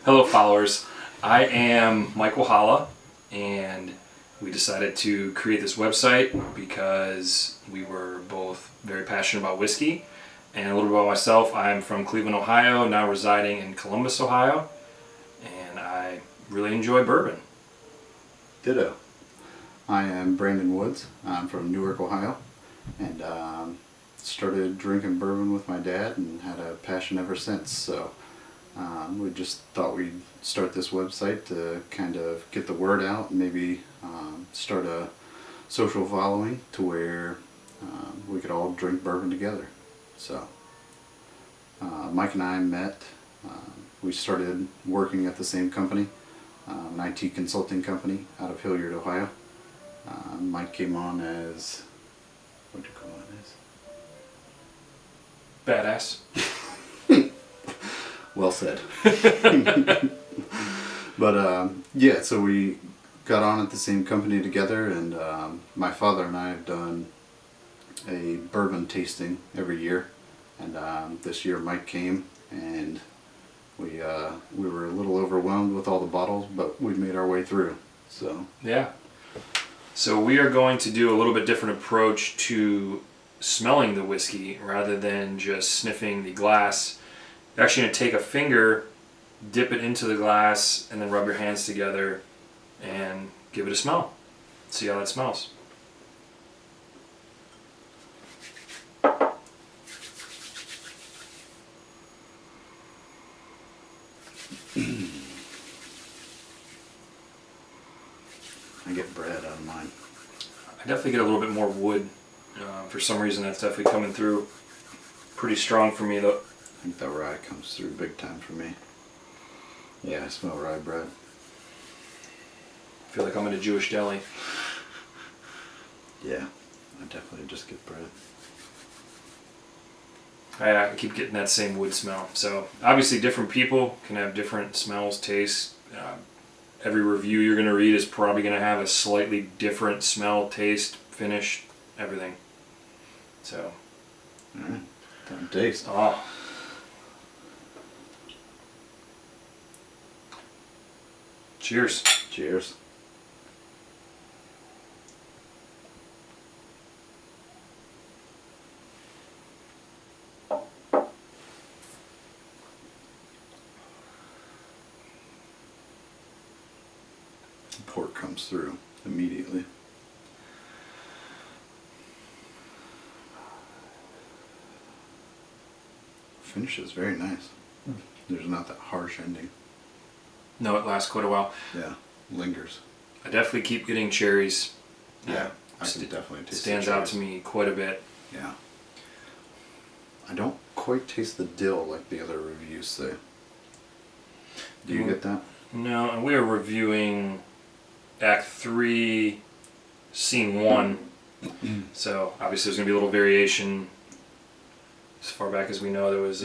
Hello, followers. I am Michael Holla, and we decided to create this website because we were both very passionate about whiskey. And a little bit about myself, I'm from Cleveland, Ohio, now residing in Columbus, Ohio, and I really enjoy bourbon. Ditto. I am Brandon Woods. I'm from Newark, Ohio, and started drinking bourbon with my dad and had a passion ever since. So we just thought we'd start this website to kind of get the word out and maybe start a social following to where we could all drink bourbon together. So Mike and I met. We started working at the same company, an IT consulting company out of Hilliard, Ohio. Mike came on as, what do you call it as? Badass. Well said. But yeah, so we got on at the same company together, and my father and I have done a bourbon tasting every year. And this year Mike came, and we were a little overwhelmed with all the bottles, but we made our way through. So yeah. So we are going to do a little bit different approach to smelling the whiskey rather than just sniffing the glass. You're actually going to take a finger, dip it into the glass, and then rub your hands together and give it a smell. See how that smells. I get bread out of mine. I definitely get a little bit more wood. For some reason, that's definitely coming through pretty strong for me, though. I think that rye comes through big time for me. Yeah, I smell rye bread. I feel like I'm in a Jewish deli. Yeah, I definitely just get bread. I keep getting that same wood smell. So obviously different people can have different smells, tastes. Every review you're going to read is probably going to have a slightly different smell, taste, finish, everything. So. Alright, time to taste. Oh. Cheers. Cheers. Port comes through immediately. Finish is very nice. There's not that harsh ending. No, it lasts quite a while. Yeah, lingers. I definitely keep getting cherries. Yeah, I can definitely taste Stands the out cherries. to me quite a bit. Yeah. I don't quite taste the dill like the other reviews say. Do you get that? No, and we are reviewing Act 3, Scene 1. So obviously there's going to be a little variation. As far back as we know, there was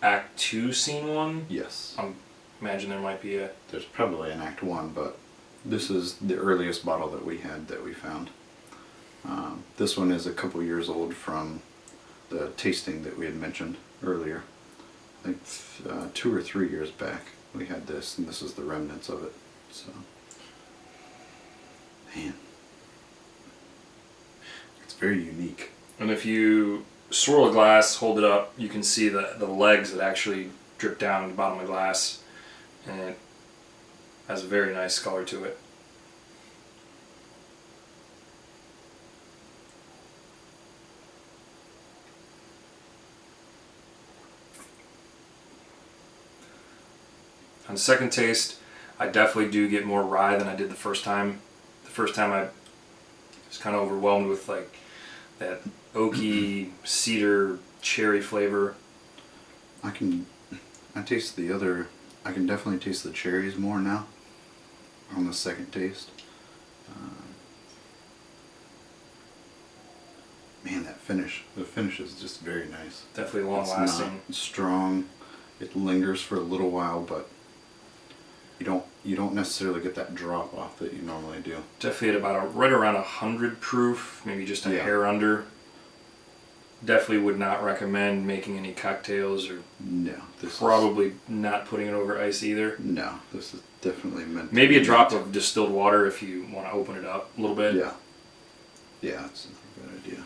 Act 2, Scene 1. Yes. I imagine there might be a... There's probably an Act 1, but this is the earliest bottle that we had that we found. This one is a couple years old from the tasting that we had mentioned earlier. I think 2 or 3 years back we had this, and this is the remnants of it. So, man, it's very unique. And if you swirl a glass, hold it up, you can see the legs that actually drip down the bottom of the glass, and it has a very nice color to it. On second taste, I definitely do get more rye than I did the first time. The first time I was kind of overwhelmed with like that oaky cedar cherry flavor. I can definitely taste the cherries more now on the second taste. Man, the finish is just very nice. Definitely long lasting. It's strong. It lingers for a little while, but you don't necessarily get that drop off that you normally do. Definitely at about right around 100 proof, maybe just a hair under. definitely would not recommend making any cocktails, or No, this probably not putting it over ice either. No, this is definitely meant. Maybe to a be drop meant- of distilled water if you want to open it up a little bit. Yeah. Yeah, it's a good idea.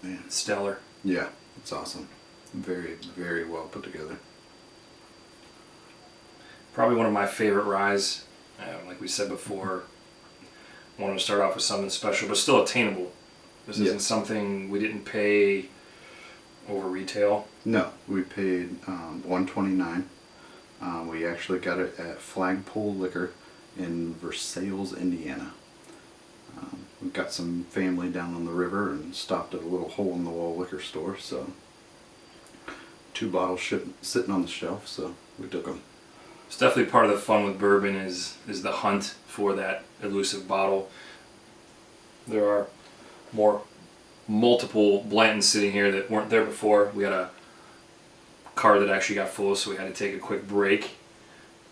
Man. Stellar. Yeah, it's awesome. Very, very well put together. Probably one of my favorite ryes. Like we said before, wanted to start off with something special, but still attainable. This isn't something we didn't pay over retail. No, we paid $129. We actually got it at Flagpole Liquor in Versailles, Indiana. We've got some family down on the river and stopped at a little hole-in-the-wall liquor store, so 2 bottles sitting on the shelf, so we took them. It's definitely part of the fun with bourbon is the hunt for that elusive bottle. There are multiple Blantons sitting here that weren't there before. We had a car that actually got full, so we had to take a quick break.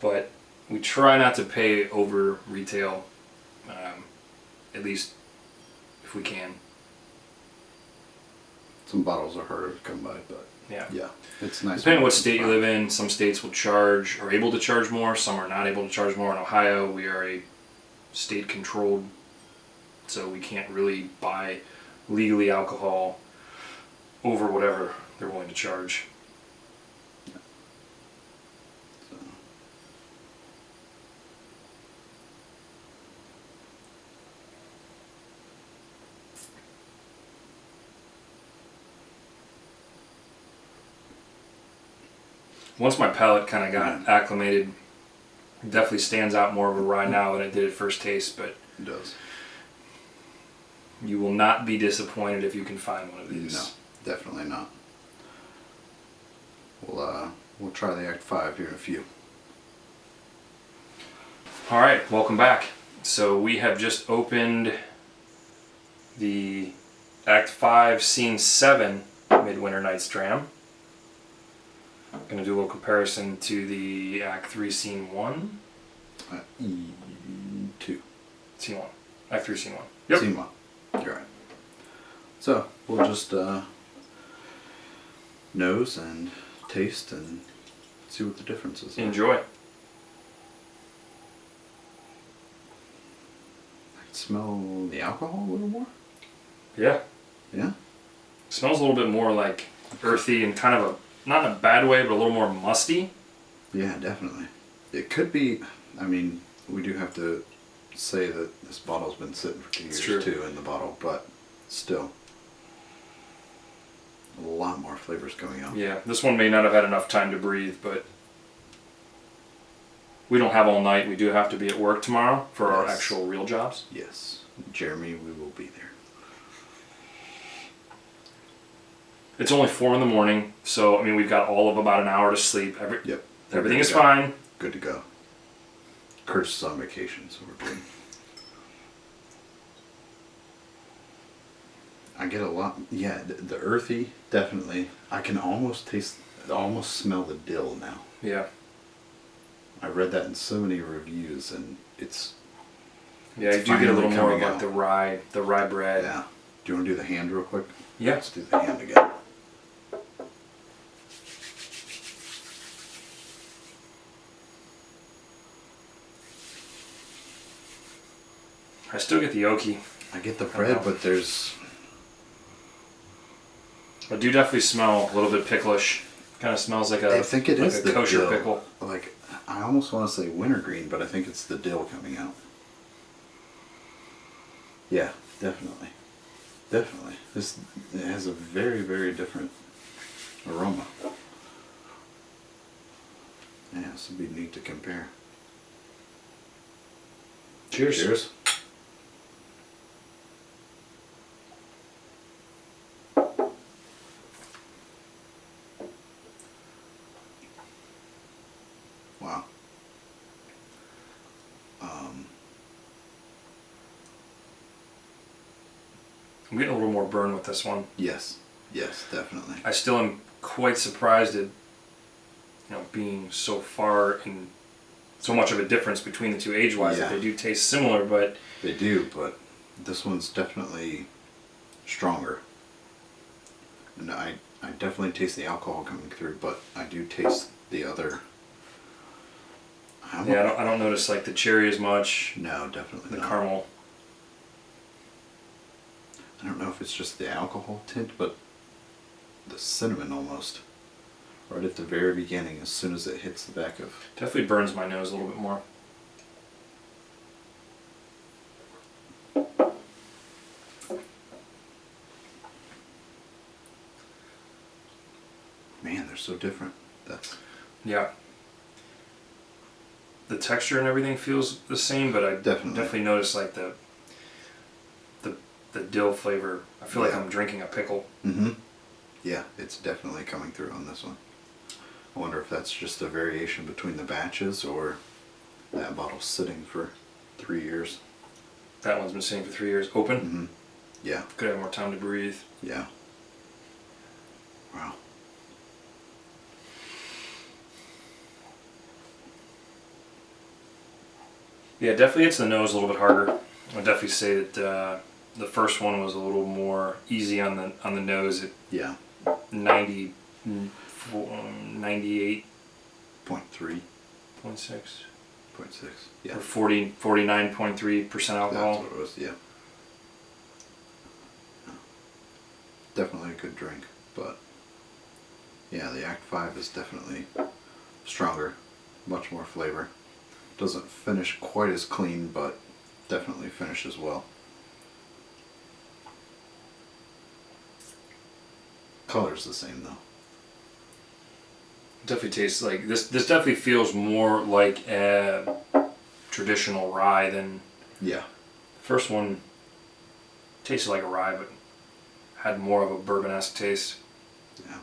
But we try not to pay over retail, at least if we can. Some bottles are harder to come by, but Yeah. yeah, it's nice. Depending on what state you live in, some states will charge, are able to charge more, some are not able to charge more. In Ohio, we are a state controlled, so we can't really buy legally alcohol over whatever they're willing to charge. So. Once my palate kind of got acclimated, it definitely stands out more of a rye now than it did at first taste, but It does. you will not be disappointed if you can find one of these. No, definitely not. We'll try the Act 5 here in a few. All right, welcome back. So we have just opened the Act 5, Scene 7 Midwinter Night's Dram. I'm going to do a little comparison to the Act 3, Scene 1. 2. Scene 1. Act 3, Scene 1. Yep. Scene 1. You're right. So, we'll just nose and taste and see what the difference is. Enjoy. I can smell the alcohol a little more. Yeah. Yeah? Smells a little bit more like earthy and kind of a, not in a bad way, but a little more musty. Yeah, definitely. It could be, I mean, we do have to say that this bottle's been sitting for 2 years too in the bottle, but still. A lot more flavors coming out. Yeah, this one may not have had enough time to breathe, but we don't have all night. We do have to be at work tomorrow for our actual real jobs. Yes. Jeremy, we will be there. It's only 4 in the morning, so I mean we've got all of about an hour to sleep. Yep. Everything is fine. Good to go. Kurt's on vacation, so we're good. I get a lot, yeah, the earthy, definitely. I can almost smell the dill now. Yeah. I read that in so many reviews, and it's... Yeah, you it's do get a little finally more of coming like the rye bread. Yeah. Do you want to do the hand real quick? Yeah. Let's do the hand again. I still get the oaky. I get the bread, but there's... I do definitely smell a little bit picklish. Kind of smells like a, I think it like is a the kosher dill. pickle. Like, I almost want to say wintergreen, but I think it's the dill coming out. Yeah, definitely. Definitely. It has a very, very different aroma. Yeah, this would be neat to compare. Cheers. Cheers. Wow. I'm getting a little more burn with this one. Yes. Yes, definitely. I still am quite surprised at being so far in so much of a difference between the two age-wise. Yeah. That they do taste similar, but They do, but this one's definitely stronger. And I definitely taste the alcohol coming through, but I do taste the other. I don't notice like the cherry as much. No, definitely The not. caramel. I don't know if it's just the alcohol tint, but the cinnamon almost. Right at the very beginning, as soon as it hits the back of. Definitely burns my nose a little bit more. Man, they're so different. That's. Yeah. The texture and everything feels the same, but I definitely notice like the dill flavor. I feel like I'm drinking a pickle. Mm-hmm. Yeah, it's definitely coming through on this one. I wonder if that's just a variation between the batches or that bottle's sitting for 3 years. That one's been sitting for 3 years. Open? Mm-hmm. Yeah. Could have more time to breathe. Yeah. Wow. Yeah, it definitely hits the nose a little bit harder. I would definitely say that the first one was a little more easy on the nose at Yeah. 98.6. 0.3. 0.6. Yeah. Or 49.3% That's alcohol. what it was, yeah. Definitely a good drink, but yeah, the Act 5 is definitely stronger, much more flavor. Doesn't finish quite as clean, but definitely finishes well. Color's the same though. Definitely tastes like this. This definitely feels more like a traditional rye than Yeah. the first one. Tasted like a rye, but had more of a bourbon-esque taste. Yeah.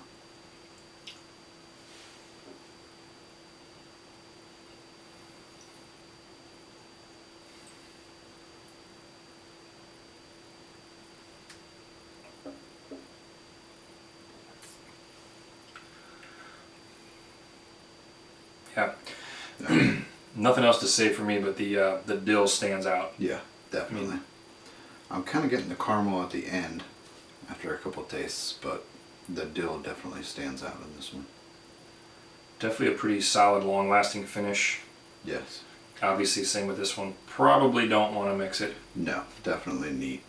Yeah. Yeah. Nothing else to say for me, but the dill stands out. Yeah, definitely. I'm kind of getting the caramel at the end after a couple tastes, but the dill definitely stands out in this one. Definitely a pretty solid, long-lasting finish. Yes. Obviously, same with this one. Probably don't want to mix it. No, definitely neat.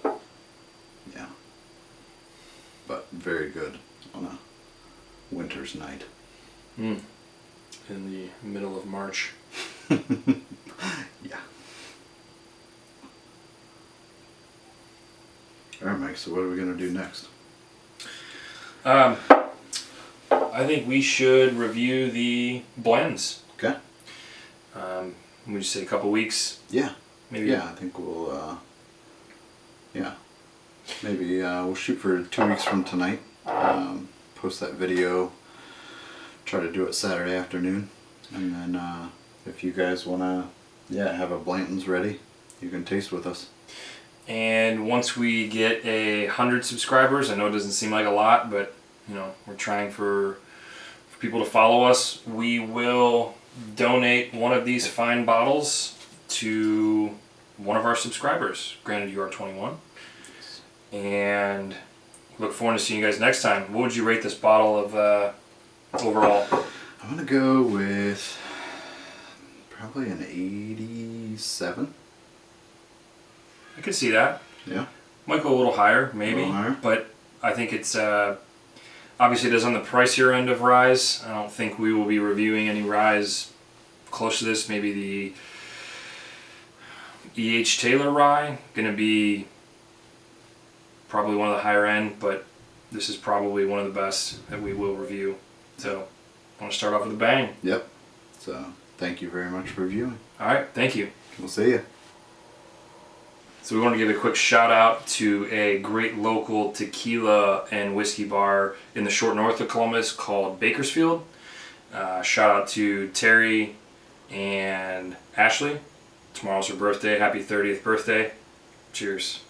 Yeah. But very good on a winter's night. In the middle of March. Yeah. Alright, Mike, so what are we going to do next? I think we should review the blends. Okay. We just say a couple weeks. Yeah. Maybe. Yeah, I think we'll, yeah. Maybe we'll shoot for 2 weeks from tonight. Post that video. Try to do it Saturday afternoon. And then if you guys want to, have a Blanton's ready, you can taste with us. And once we get 100 subscribers, I know it doesn't seem like a lot, but we're trying for people to follow us. We will donate one of these fine bottles to one of our subscribers. Granted, you are 21. And look forward to seeing you guys next time. What would you rate this bottle of overall? I'm going to go with probably an 87. I could see that. Yeah. Might go a little higher, maybe. A little higher. But I think it's obviously it is on the pricier end of ryes. I don't think we will be reviewing any ryes close to this. Maybe the E.H. Taylor rye, going to be probably one of the higher end, but this is probably one of the best that we will review. So I want to start off with a bang. Yep. So thank you very much for viewing. All right, thank you. We'll see you. So we want to give a quick shout out to a great local tequila and whiskey bar in the short north of Columbus called Bakersfield. Shout out to Terry and Ashley. Tomorrow's her birthday. Happy 30th birthday. Cheers.